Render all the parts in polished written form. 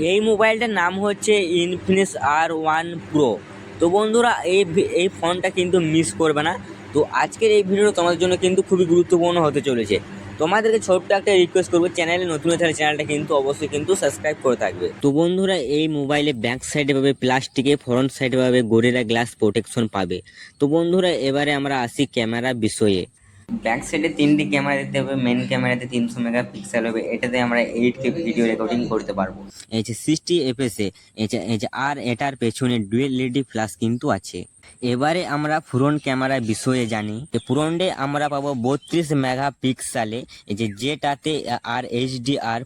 এই মোবাইলটার নাম হচ্ছে ইনফিনিক্স R1 Pro। তো বন্ধুরা এই ফোনটা কিন্তু মিস করবে না। তো আজকের এই ভিডিওটা তোমাদের জন্য কিন্তু খুবই গুরুত্বপূর্ণ হতে চলেছে। তোমাদেরকে ছোট্ট একটা রিকোয়েস্ট করবো, চ্যানেলে নতুন হয়ে থাকলে চ্যানেলটা কিন্তু অবশ্যই কিন্তু সাবস্ক্রাইব করে থাকবে। তো বন্ধুরা, এই মোবাইলে ব্যাক সাইডে পাবে প্লাস্টিকে, ফ্রন্ট সাইডে পাবে গরিলা গ্লাস প্রোটেকশন পাবে। তো বন্ধুরা, এবারে আমরা আসি ক্যামেরা বিষয়ে। ব্যাক সাইডে 3টি ক্যামেরা দিতে হবে। মেন ক্যামেরাতে 300 মেগাপিক্সেল হবে, এটাতে আমরা 8K ভিডিও রেকর্ডিং করতে পারবো। এই যে 60 fps আর এটার পেছনে ডুয়েল এলইডি ফ্ল্যাশ কিন্তু আছে। এবারে আমরা ফ্রন্ট ক্যামেরার বিষয়ে জানি। ফ্রন্টে আমরা পাবো 32 মেগাপিক্সেলে, যেটাতে আর এইচডিআর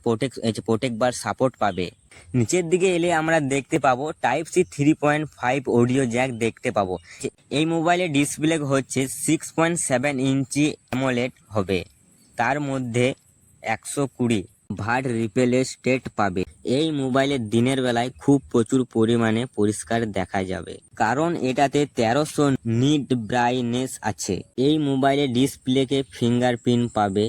প্রোটেক্টবার সাপোর্ট পাবে। নিচের দিকে এলে আমরা দেখতে পাবো টাইপ-সি 3.5 অডিও জ্যাক দেখতে পাবো। এই মোবাইলের ডিসপ্লে হচ্ছে 6.7 ইঞ্চি অ্যামোলেড হবে। তার মধ্যে 120 ভাট রিফ্রেশ রেট পাবে। এই মোবাইলে দিনের বেলায় খুব প্রচুর পরিমাণে পরিষ্কার দেখা যাবে, কারণ এটাতে 1300 নিট ব্রাইটনেস আছে। এই মোবাইলে ডিসপ্লেকে ফিঙ্গারপ্রিন্ট পাবে।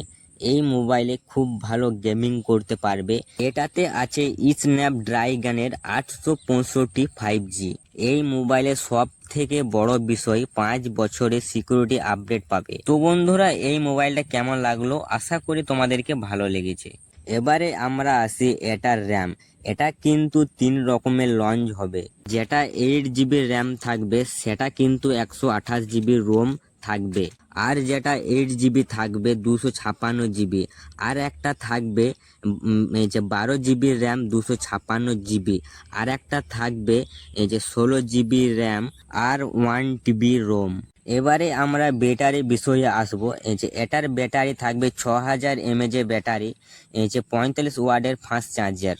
এই মোবাইলে খুব ভালো গেমিং করতে পারবে। এটাতে আছে স্ন্যাপড্রাগনের 865 5G। এই মোবাইলের সব থেকে বড় বিষয় 5 বছরের সিকিউরিটি আপডেট পাবে। তো বন্ধুরা, এই মোবাইলটা কেমন লাগলো? আশা করি তোমাদেরকে ভালো লেগেছে। এবারে আমরা আসি এটার র্যাম। এটা কিন্তু 3 রকমের লঞ্চ হবে। যেটা 8GB র্যাম থাকবে, সেটা কিন্তু 128GB রোম থাকবে। আর যেটা 8GB থাকবে 256GB। আর একটা থাকবে 12GB র্যাম 256GB। আর একটা থাকবে 16GB র্যাম আর 1TB রোম। এবারে আমরা ব্যাটারি বিষয়ে আসবো। এটার ব্যাটারি থাকবে 6000 mAh ব্যাটারি, 45 ওয়াটের ফাস্ট চার্জার।